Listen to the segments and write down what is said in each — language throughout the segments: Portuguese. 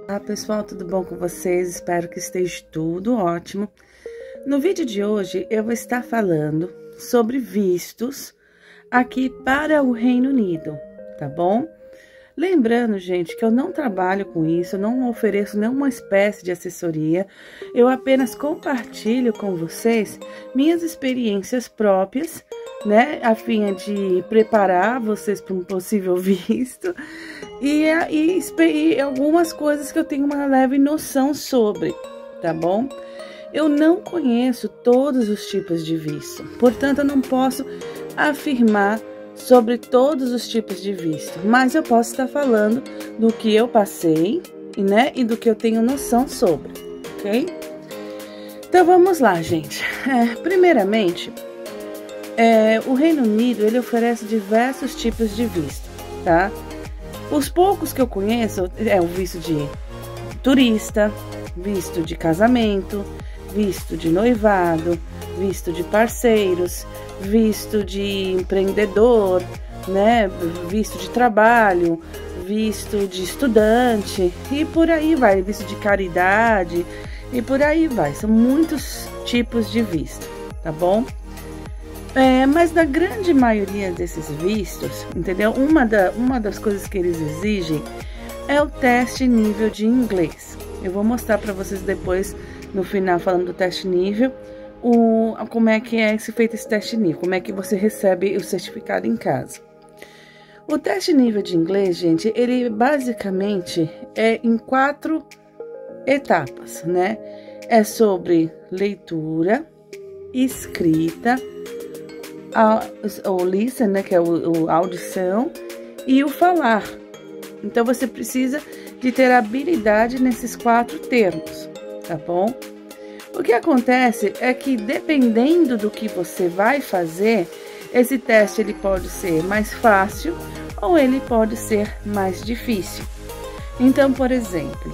Olá pessoal, tudo bom com vocês? Espero que esteja tudo ótimo. No vídeo de hoje eu vou estar falando sobre vistos aqui para o Reino Unido, tá bom? Lembrando, gente, que eu não trabalho com isso, eu não ofereço nenhuma espécie de assessoria, eu apenas compartilho com vocês minhas experiências próprias, né, a fim de preparar vocês para um possível visto e algumas coisas que eu tenho uma leve noção sobre, tá bom? Eu não conheço todos os tipos de visto, portanto eu não posso afirmar sobre todos os tipos de visto, mas eu posso estar falando do que eu passei, né, e do que eu tenho noção sobre, ok? Então vamos lá, gente. Primeiramente, o Reino Unido ele oferece diversos tipos de visto, tá? Os poucos que eu conheço é o visto de turista, visto de casamento, visto de noivado, visto de parceiros, visto de empreendedor, né, visto de trabalho, visto de estudante e por aí vai, visto de caridade e por aí vai. São muitos tipos de visto, tá bom? Mas na grande maioria desses vistos, entendeu? Uma das coisas que eles exigem é o teste nível de inglês. Eu vou mostrar para vocês depois, no final, falando do teste nível, como é que é feito esse teste nível, como é que você recebe o certificado em casa. O teste nível de inglês, gente, ele basicamente é em 4 etapas, né? É sobre leitura, escrita, o listen, né, que é a audição, e o falar. Então, você precisa de ter habilidade nesses 4 termos, tá bom? O que acontece é que, dependendo do que você vai fazer, esse teste ele pode ser mais fácil ou ele pode ser mais difícil. Então, por exemplo,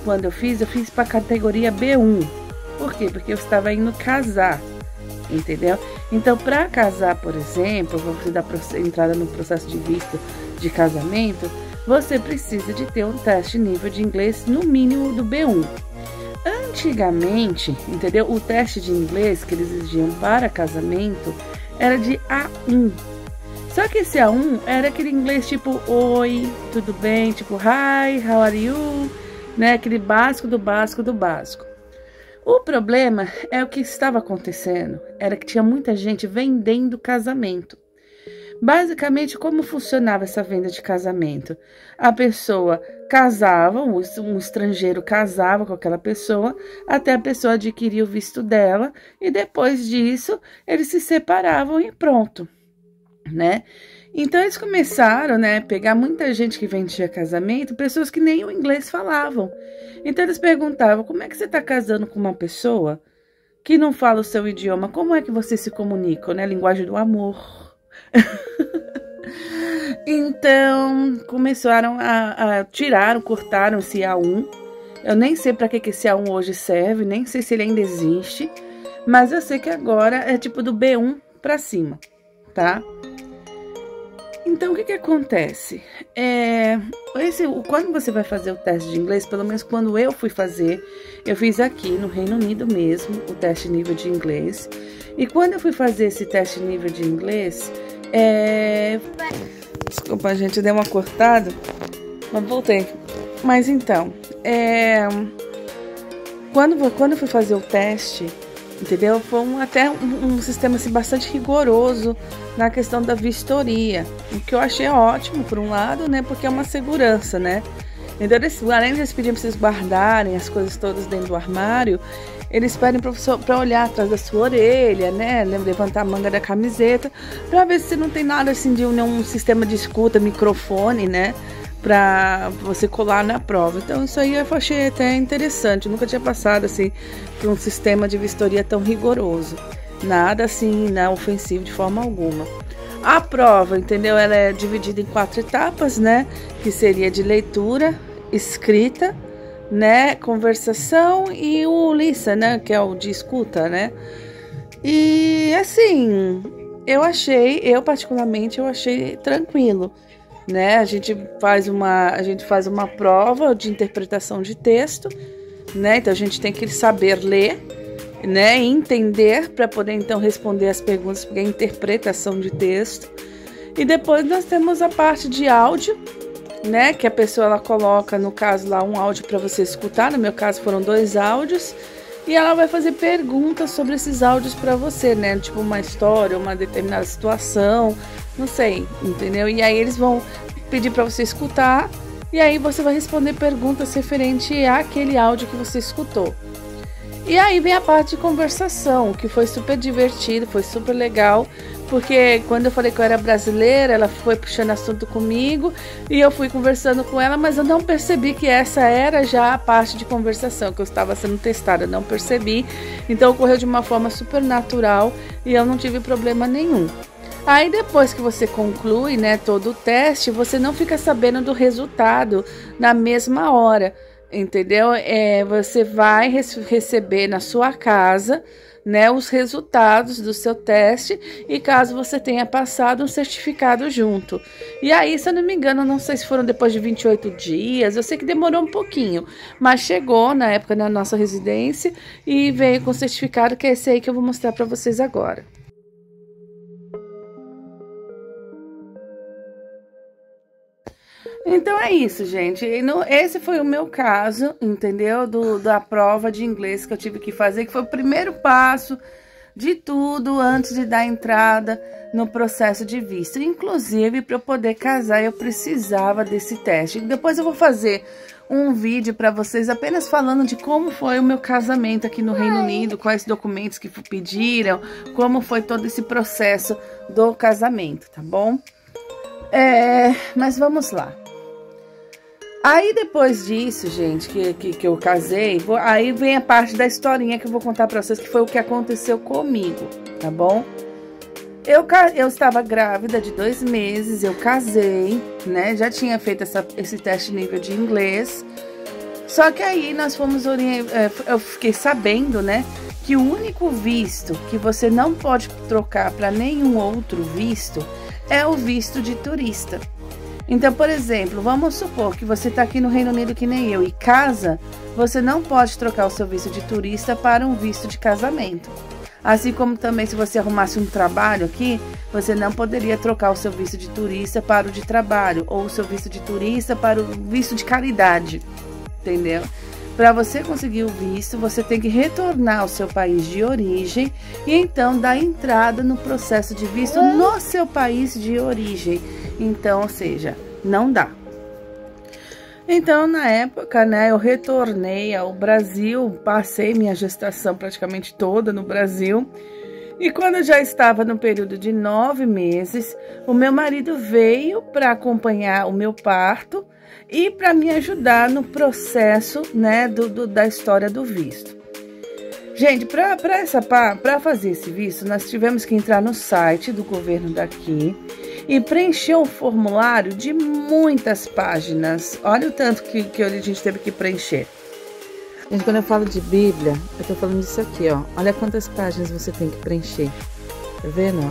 quando eu fiz para a categoria B1. Por quê? Porque eu estava indo casar, entendeu? Então, para casar, por exemplo, você dar entrada no processo de visto de casamento, você precisa de ter um teste nível de inglês no mínimo do B1. Antigamente, entendeu? O teste de inglês que eles exigiam para casamento era de A1. Só que esse A1 era aquele inglês tipo oi, tudo bem? Tipo hi, how are you? Né? Aquele básico do básico do básico. O problema é o que estava acontecendo, era que tinha muita gente vendendo casamento. Basicamente, como funcionava essa venda de casamento? A pessoa casava, um estrangeiro casava com aquela pessoa, até a pessoa adquirir o visto dela, e depois disso, eles se separavam e pronto, né? Então, eles começaram, né, a pegar muita gente que vendia casamento, pessoas que nem o inglês falavam. Então, eles perguntavam, como é que você está casando com uma pessoa que não fala o seu idioma? Como é que vocês se comunicam, né? Linguagem do amor. Então, começaram cortaram esse A1. Eu nem sei para que esse A1 hoje serve, nem sei se ele ainda existe, mas eu sei que agora é tipo do B1 para cima, tá? Então, o que acontece? Quando você vai fazer o teste de inglês, pelo menos quando eu fui fazer, eu fiz aqui no Reino Unido mesmo, o teste nível de inglês. E quando eu fui fazer esse teste nível de inglês, desculpa, gente, deu uma cortada, mas voltei. Mas então, quando eu fui fazer o teste, entendeu? Foi até um sistema assim, bastante rigoroso na questão da vistoria, o que eu achei ótimo, por um lado, né? Porque é uma segurança, né? Então, além de eles pedirem para vocês guardarem as coisas todas dentro do armário, eles pedem para olhar atrás da sua orelha, né? Levantar a manga da camiseta, para ver se não tem nada assim de nenhum sistema de escuta, microfone, né? Para você colar na prova. Então, isso aí eu achei até interessante. Eu nunca tinha passado assim por um sistema de vistoria tão rigoroso. Nada assim, não ofensivo de forma alguma. A prova, entendeu? Ela é dividida em 4 etapas, né? Que seria de leitura, escrita, né? Conversação e o listen, né? Que é o de escuta, né? E assim, eu particularmente achei tranquilo. né? A gente faz uma prova de interpretação de texto, né? Então a gente tem que saber ler, né? E entender para poder então responder as perguntas, porque é interpretação de texto. E depois nós temos a parte de áudio, né? Que a pessoa ela coloca, no caso lá, um áudio para você escutar. No meu caso foram 2 áudios. E ela vai fazer perguntas sobre esses áudios para você, né? Tipo uma história, uma determinada situação, não sei, entendeu? E aí eles vão pedir para você escutar. E aí você vai responder perguntas referente àquele áudio que você escutou. E aí vem a parte de conversação, que foi super divertido, foi super legal, porque quando eu falei que eu era brasileira, ela foi puxando assunto comigo e eu fui conversando com ela, mas eu não percebi que essa era já a parte de conversação, que eu estava sendo testada, eu não percebi. Então ocorreu de uma forma super natural e eu não tive problema nenhum. Aí depois que você conclui, né, todo o teste, você não fica sabendo do resultado na mesma hora. Entendeu? Você vai receber na sua casa, né, os resultados do seu teste e caso você tenha passado um certificado junto. E aí, se eu não me engano, não sei se foram depois de 28 dias, eu sei que demorou um pouquinho, mas chegou na época na nossa residência e veio com o certificado, que é esse aí que eu vou mostrar para vocês agora. Então é isso, gente. Esse foi o meu caso, entendeu? Da prova de inglês que eu tive que fazer, que foi o primeiro passo de tudo antes de dar entrada no processo de visto. Inclusive, para eu poder casar, eu precisava desse teste. Depois eu vou fazer um vídeo para vocês apenas falando de como foi o meu casamento aqui no Reino Unido, quais documentos que pediram, como foi todo esse processo do casamento, tá bom? Mas vamos lá. Aí depois disso, gente, que eu casei, aí vem a parte da historinha que eu vou contar pra vocês, que foi o que aconteceu comigo, tá bom? Eu estava grávida de 2 meses, eu casei, né? Já tinha feito esse teste nível de inglês. Só que aí nós fomos eu fiquei sabendo, né? Que o único visto que você não pode trocar para nenhum outro visto é o visto de turista. Então, por exemplo, vamos supor que você está aqui no Reino Unido que nem eu e casa, você não pode trocar o seu visto de turista para um visto de casamento. Assim como também se você arrumasse um trabalho aqui, você não poderia trocar o seu visto de turista para o de trabalho, ou o seu visto de turista para o visto de caridade, entendeu? Para você conseguir o visto, você tem que retornar ao seu país de origem e então dar entrada no processo de visto no seu país de origem. Então, ou seja, não dá. Então, na época, né, eu retornei ao Brasil, passei minha gestação praticamente toda no Brasil. E quando eu já estava no período de 9 meses, o meu marido veio para acompanhar o meu parto e para me ajudar no processo, né, da história do visto. Gente, para fazer esse visto, nós tivemos que entrar no site do governo daqui e preencher um formulário de muitas páginas. Olha o tanto que a gente teve que preencher. Gente, quando eu falo de Bíblia, eu tô falando disso aqui, ó. Olha quantas páginas você tem que preencher. Tá vendo, ó?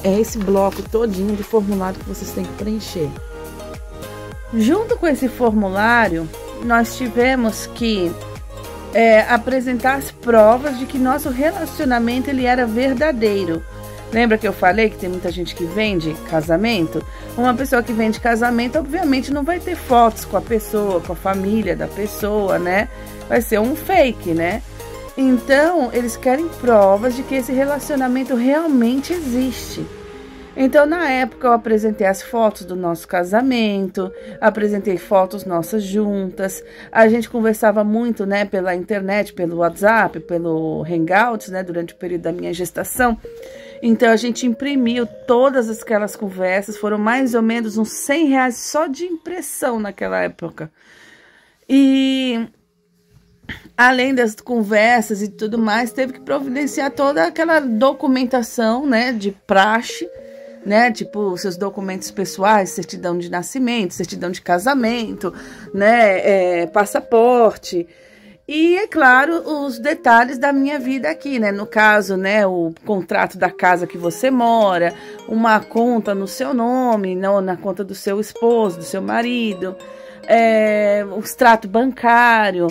É esse bloco todinho de formulário que vocês têm que preencher. Junto com esse formulário, nós tivemos que apresentar as provas de que nosso relacionamento ele era verdadeiro. Lembra que eu falei que tem muita gente que vende casamento? Uma pessoa que vende casamento, obviamente, não vai ter fotos com a pessoa, com a família da pessoa, né? Vai ser um fake, né? Então, eles querem provas de que esse relacionamento realmente existe. Então, na época, eu apresentei as fotos do nosso casamento, apresentei fotos nossas juntas, a gente conversava muito, né, pela internet, pelo WhatsApp, pelo Hangouts, né, durante o período da minha gestação. Então, a gente imprimiu todas aquelas conversas, foram mais ou menos uns R$100 só de impressão naquela época. E, além das conversas e tudo mais, teve que providenciar toda aquela documentação, né, de praxe, né, tipo seus documentos pessoais, certidão de nascimento, certidão de casamento, né, passaporte. E, é claro, os detalhes da minha vida aqui, né? No caso, né, o contrato da casa que você mora, uma conta no seu nome, não na conta do seu esposo, do seu marido, o extrato bancário,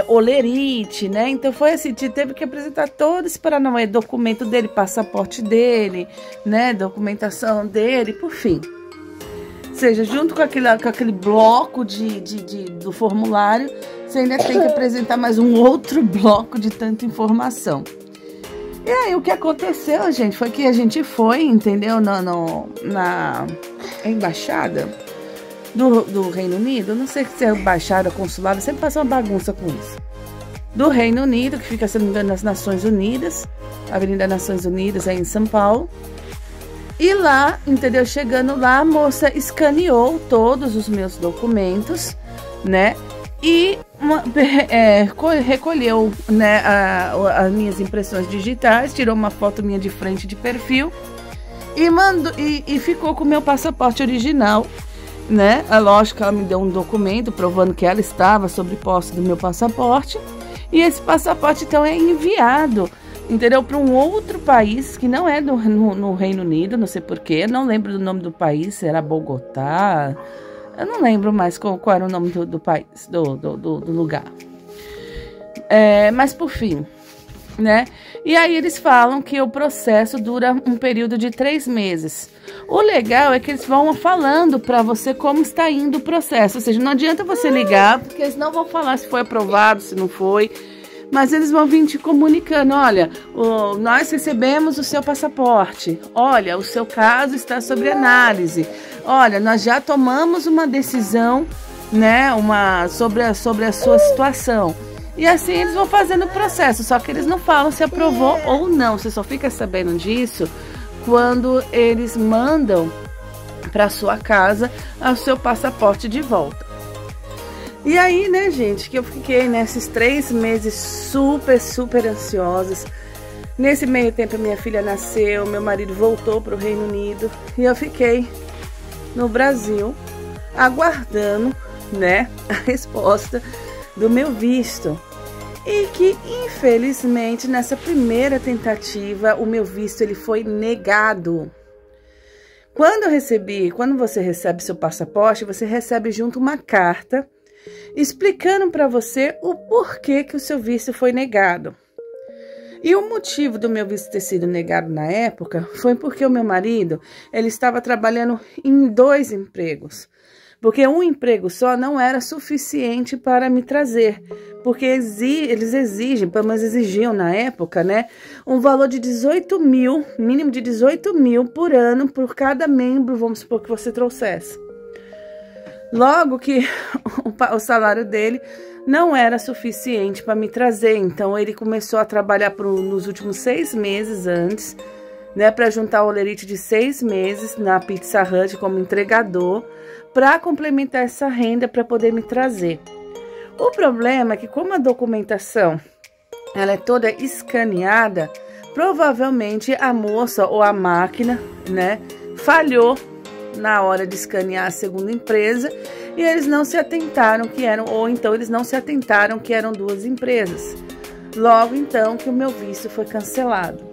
olerite, né? Então foi assim, teve que apresentar todo esse paranauê, documento dele, passaporte dele, né? Documentação dele, por fim. Ou seja, junto com aquele bloco do formulário, você ainda tem que apresentar mais um outro bloco de tanta informação. E aí, o que aconteceu, gente, foi que a gente foi, entendeu, na embaixada do Reino Unido. Não sei se é embaixada, consulado, sempre passa uma bagunça com isso. Do Reino Unido, que fica, se não me engano, nas Nações Unidas, Avenida Nações Unidas, aí em São Paulo. E lá, entendeu? Chegando lá, a moça escaneou todos os meus documentos, né? E recolheu, né, as minhas impressões digitais, tirou uma foto minha de frente de perfil e mandou e ficou com o meu passaporte original, né? Lógico que ela me deu um documento provando que ela estava sob posse do meu passaporte. E esse passaporte, então, é enviado, entendeu? Para um outro país que não é no Reino Unido, não sei porquê, não lembro do nome do país, se era Bogotá, eu não lembro mais qual era o nome do país, do lugar. Mas por fim, né? E aí eles falam que o processo dura um período de 3 meses. O legal é que eles vão falando para você como está indo o processo, ou seja, não adianta você ligar, porque eles não vão falar se foi aprovado, se não foi. Mas eles vão vir te comunicando, olha, nós recebemos o seu passaporte, olha, o seu caso está sob análise, olha, nós já tomamos uma decisão, né, sobre a sua situação. E assim eles vão fazendo o processo, só que eles não falam se aprovou ou não, você só fica sabendo disso quando eles mandam para sua casa o seu passaporte de volta. E aí, né, gente, que eu fiquei nesses 3 meses super ansiosos. Nesse meio tempo, minha filha nasceu, meu marido voltou para o Reino Unido e eu fiquei no Brasil aguardando, né, a resposta do meu visto. E que, infelizmente, nessa primeira tentativa, o meu visto ele foi negado. Quando você recebe seu passaporte, você recebe junto uma carta explicando para você o porquê que o seu visto foi negado. E o motivo do meu visto ter sido negado na época foi porque o meu marido, ele estava trabalhando em 2 empregos. Porque um emprego só não era suficiente para me trazer. Porque eles exigem, pelo menos exigiam na época, né, um valor de 18 mil, mínimo de 18 mil por ano por cada membro, vamos supor, que você trouxesse. Logo que o salário dele não era suficiente para me trazer, então ele começou a trabalhar nos últimos 6 meses antes, né, para juntar o olerite de 6 meses na Pizza Hut como entregador, para complementar essa renda para poder me trazer. O problema é que como a documentação ela é toda escaneada, provavelmente a moça ou a máquina, né, falhou na hora de escanear a segunda empresa e eles não se atentaram que eram, ou então eles não se atentaram que eram 2 empresas. Logo então que o meu visto foi cancelado.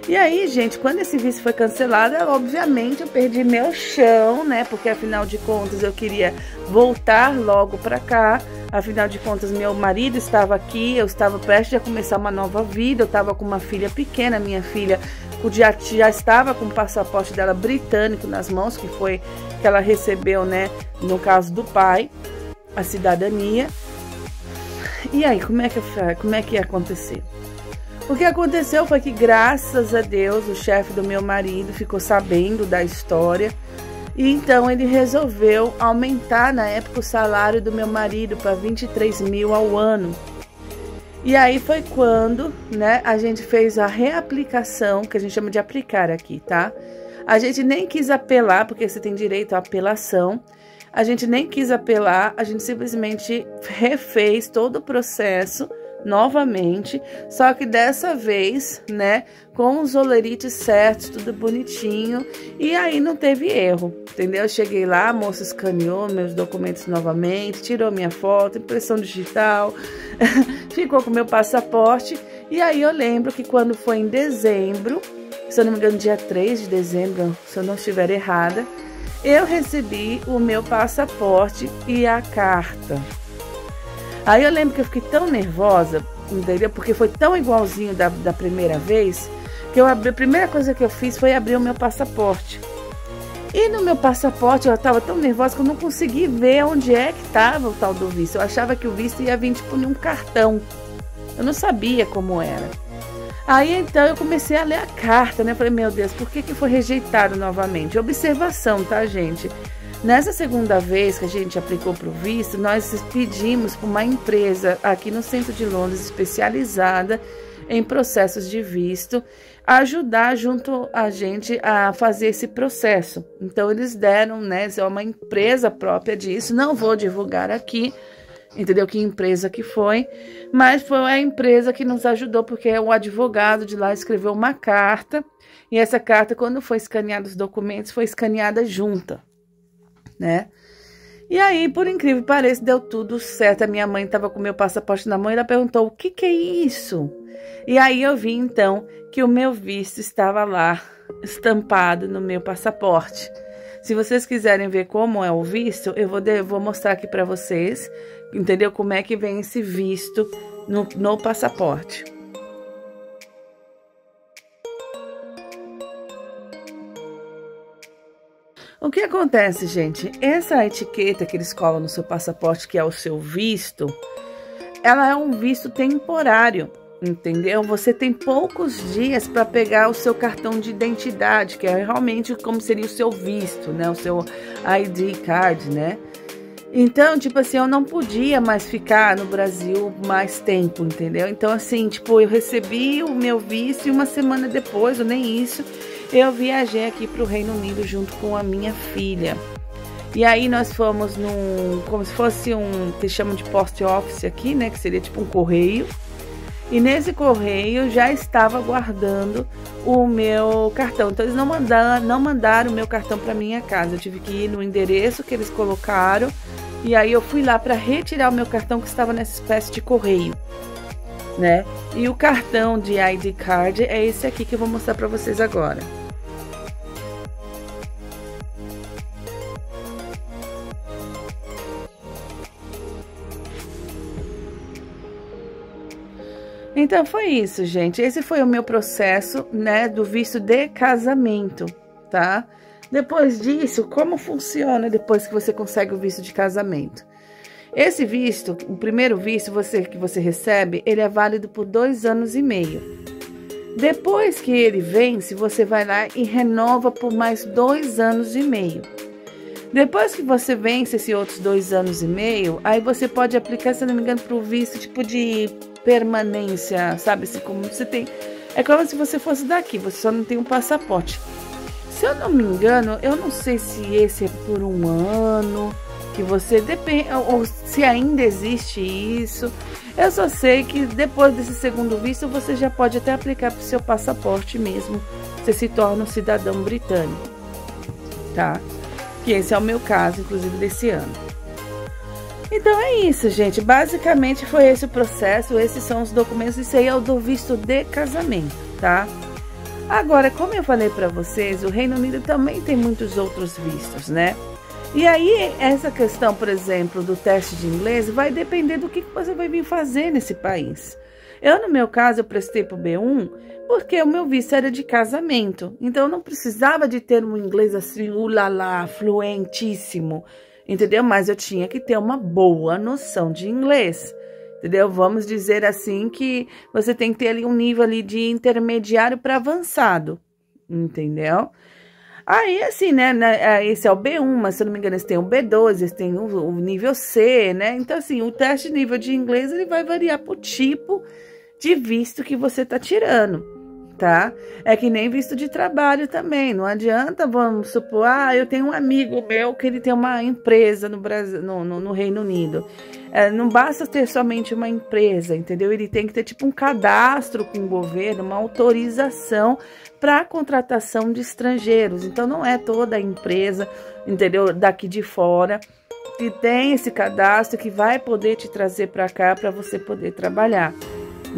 E aí, gente, quando esse visto foi cancelado, obviamente eu perdi meu chão, né? Porque afinal de contas eu queria voltar logo pra cá. Afinal de contas, meu marido estava aqui, eu estava prestes a começar uma nova vida, eu estava com uma filha pequena, minha filha já estava com o passaporte dela britânico nas mãos, que foi que ela recebeu, né, no caso do pai, a cidadania. E aí, como é que ia acontecer? O que aconteceu foi que, graças a Deus, o chefe do meu marido ficou sabendo da história e então ele resolveu aumentar na época o salário do meu marido para 23 mil ao ano. E aí foi quando, né, a gente fez a reaplicação, que a gente chama de aplicar aqui, tá? A gente nem quis apelar, porque você tem direito à apelação. A gente nem quis apelar, a gente simplesmente refez todo o processo, novamente, só que dessa vez, né, com os olerites certos, tudo bonitinho, e aí não teve erro, entendeu? Eu cheguei lá, a moça escaneou meus documentos novamente, tirou minha foto, impressão digital, ficou com meu passaporte, e aí eu lembro que quando foi em dezembro, se eu não me engano, dia 3 de dezembro, se eu não estiver errada, eu recebi o meu passaporte e a carta. Aí eu lembro que eu fiquei tão nervosa, entendeu? Porque foi tão igualzinho da primeira vez, que a primeira coisa que eu fiz foi abrir o meu passaporte. E no meu passaporte eu estava tão nervosa que eu não consegui ver onde é que estava o tal do visto. Eu achava que o visto ia vir tipo num cartão. Eu não sabia como era. Aí então eu comecei a ler a carta, né? Falei, meu Deus, por que foi rejeitado novamente? Observação, tá, gente? Nessa segunda vez que a gente aplicou para o visto, nós pedimos para uma empresa aqui no centro de Londres, especializada em processos de visto, ajudar junto a gente a fazer esse processo. Então, eles deram, né, é uma empresa própria disso, não vou divulgar aqui, entendeu, que empresa que foi, mas foi a empresa que nos ajudou, porque o advogado de lá escreveu uma carta, e essa carta, quando foi escaneada os documentos, foi escaneada junta, né? E aí, por incrível que pareça, deu tudo certo. A minha mãe estava com o meu passaporte na mão e ela perguntou, o que é isso? E aí eu vi, então, que o meu visto estava lá, estampado no meu passaporte. Se vocês quiserem ver como é o visto, eu vou mostrar aqui para vocês, entendeu? Como é que vem esse visto no passaporte. O que acontece, gente? Essa etiqueta que eles colam no seu passaporte, que é o seu visto, ela é um visto temporário, entendeu? Você tem poucos dias para pegar o seu cartão de identidade, que é realmente como seria o seu visto, né? O seu ID card, né? Então, tipo assim, eu não podia mais ficar no Brasil mais tempo, entendeu? Então, assim, tipo, eu recebi o meu visto e uma semana depois, ou nem isso, eu viajei aqui para o Reino Unido junto com a minha filha. E aí nós fomos como se fosse que chamam de post office aqui, né? Que seria tipo um correio. E nesse correio já estava guardando o meu cartão. Então eles não mandaram o meu cartão para minha casa. Eu tive que ir no endereço que eles colocaram. E aí eu fui lá para retirar o meu cartão que estava nessa espécie de correio, né? E o cartão de ID card é esse aqui que eu vou mostrar para vocês agora. Então foi isso, gente. Esse foi o meu processo, né, do visto de casamento, tá? Depois disso, como funciona depois que você consegue o visto de casamento? Esse visto, o primeiro visto que você recebe, ele é válido por 2 anos e meio. Depois que ele vence, você vai lá e renova por mais 2 anos e meio. Depois que você vence esses outros 2 anos e meio, aí você pode aplicar, se não me engano, para o visto tipo de permanência, sabe? Assim, como você tem. É como se você fosse daqui, você só não tem um passaporte. Se eu não me engano, eu não sei se esse é por 1 ano, que você depende, ou se ainda existe isso. Eu só sei que depois desse segundo visto, você já pode até aplicar para o seu passaporte mesmo. Você se torna um cidadão britânico, tá? Que esse é o meu caso, inclusive, desse ano. Então é isso, gente. Basicamente foi esse o processo, esses são os documentos. Isso aí é o do visto de casamento, tá? Agora, como eu falei para vocês, o Reino Unido também tem muitos outros vistos, né? E aí, essa questão, por exemplo, do teste de inglês vai depender do que você vai vir fazer nesse país. Eu, no meu caso, eu prestei para o B1 porque o meu visto era de casamento. Então, eu não precisava de ter um inglês assim, ulala, fluentíssimo, entendeu? Mas eu tinha que ter uma boa noção de inglês, entendeu? Vamos dizer assim que você tem que ter ali um nível ali de intermediário para avançado, entendeu? Aí, assim, né, esse é o B1, mas se eu não me engano, eles têm o B2, eles têm o nível C, né? Então, assim, o teste de nível de inglês, ele vai variar por tipo de visto que você tá tirando, tá? É que nem visto de trabalho também. Não adianta, vamos supor, eu tenho um amigo meu que ele tem uma empresa no Brasil, no Reino Unido. Não basta ter somente uma empresa, entendeu? Ele tem que ter tipo um cadastro com o governo, uma autorização para a contratação de estrangeiros. Então não é toda a empresa, entendeu? Daqui de fora que tem esse cadastro que vai poder te trazer para cá para você poder trabalhar,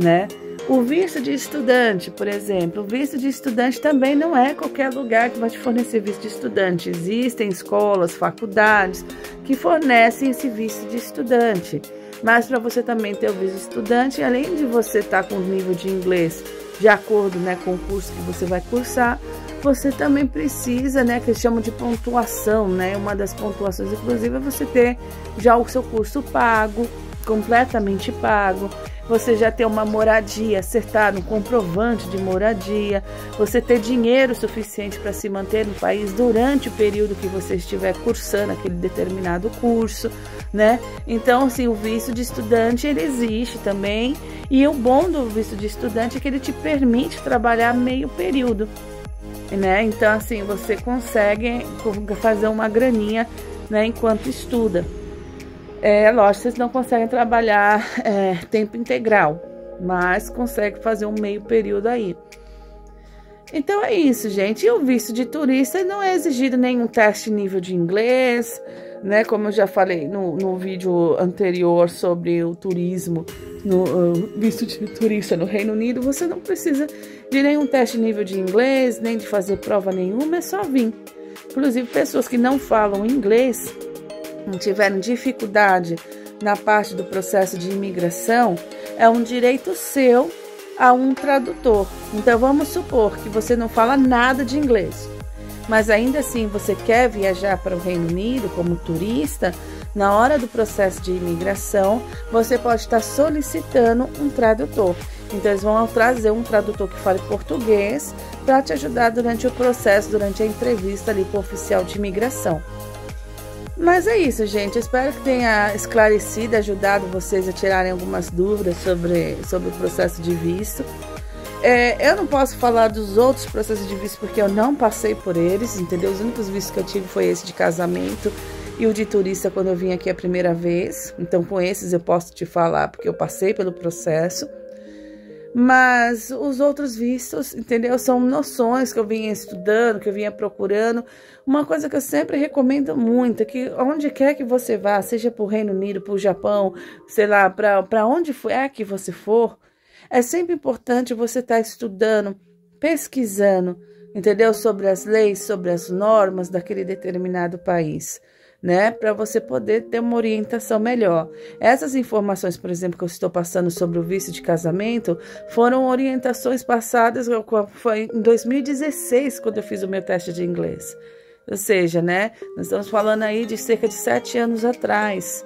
né? O visto de estudante, por exemplo, o visto de estudante também não é qualquer lugar que vai te fornecer visto de estudante. Existem escolas, faculdades que fornecem esse visto de estudante. Mas para você também ter o visto de estudante, além de você estar com o nível de inglês de acordo, né, com o curso que você vai cursar, você também precisa, né, que eles chamam de pontuação, né? Uma das pontuações, inclusive, é você ter já o seu curso pago, completamente pago. Você já ter uma moradia acertada, um comprovante de moradia, você ter dinheiro suficiente para se manter no país durante o período que você estiver cursando aquele determinado curso, né? Então, assim, o visto de estudante, ele existe também, e o bom do visto de estudante é que ele te permite trabalhar meio período, né? Então, assim, você consegue fazer uma graninha, né, enquanto estuda. Lógico, vocês não conseguem trabalhar tempo integral, mas conseguem fazer um meio período aí. Então é isso, gente. E o visto de turista não é exigido nenhum teste nível de inglês, né? Como eu já falei no vídeo anterior sobre o turismo, no visto de turista no Reino Unido, você não precisa de nenhum teste nível de inglês, nem de fazer prova nenhuma, é só vir. Inclusive, pessoas que não falam inglês, não tiveram dificuldade na parte do processo de imigração, é um direito seu a um tradutor. Então, vamos supor que você não fala nada de inglês, mas ainda assim você quer viajar para o Reino Unido como turista. Na hora do processo de imigração, você pode estar solicitando um tradutor. Então, eles vão trazer um tradutor que fale português para te ajudar durante o processo, durante a entrevista ali com o oficial de imigração. Mas é isso, gente. Eu espero que tenha esclarecido, ajudado vocês a tirarem algumas dúvidas sobre o processo de visto. Eu não posso falar dos outros processos de visto porque eu não passei por eles, entendeu? Os únicos vistos que eu tive foi esse de casamento e o de turista quando eu vim aqui a primeira vez. Então, com esses eu posso te falar porque eu passei pelo processo. Mas os outros vistos, entendeu? São noções que eu vinha estudando, que eu vinha procurando. Uma coisa que eu sempre recomendo muito é que onde quer que você vá, seja para o Reino Unido, para o Japão, sei lá, para onde é que você for, é sempre importante você estar estudando, pesquisando, entendeu? Sobre as leis, sobre as normas daquele determinado país, né, para você poder ter uma orientação melhor. Essas informações, por exemplo, que eu estou passando sobre o visto de casamento, foram orientações passadas, foi em 2016, quando eu fiz o meu teste de inglês. Ou seja, né, nós estamos falando aí de cerca de 7 anos atrás.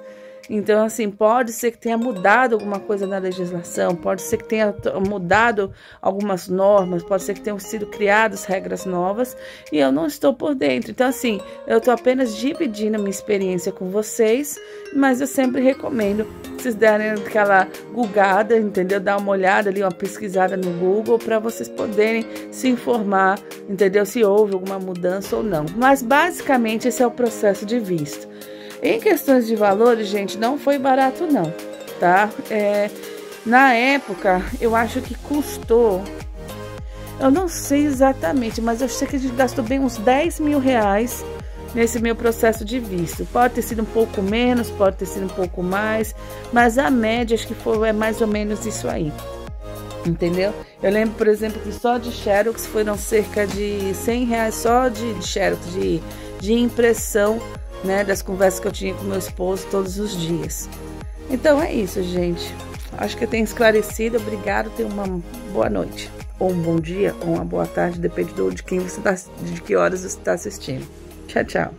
Então, assim, pode ser que tenha mudado alguma coisa na legislação, pode ser que tenha mudado algumas normas, pode ser que tenham sido criadas regras novas e eu não estou por dentro. Então, assim, eu estou apenas dividindo a minha experiência com vocês, mas eu sempre recomendo que vocês derem aquela googada, entendeu? Dar uma olhada ali, uma pesquisada no Google para vocês poderem se informar, entendeu? Se houve alguma mudança ou não. Mas, basicamente, esse é o processo de visto. Em questões de valores, gente, não foi barato não, tá? Na época, eu acho que custou, eu não sei exatamente, mas eu sei que a gente gastou bem uns 10 mil reais nesse meu processo de visto. Pode ter sido um pouco menos, pode ter sido um pouco mais, mas a média acho que foi mais ou menos isso aí, entendeu? Eu lembro, por exemplo, que só de Xerox foram cerca de 100 reais só de Xerox, de impressão, né, das conversas que eu tinha com meu esposo todos os dias. Então é isso, gente. Acho que eu tenho esclarecido. Obrigado, tenha uma boa noite, ou um bom dia, ou uma boa tarde, depende de quem você tá, de que horas você está assistindo. Tchau, tchau.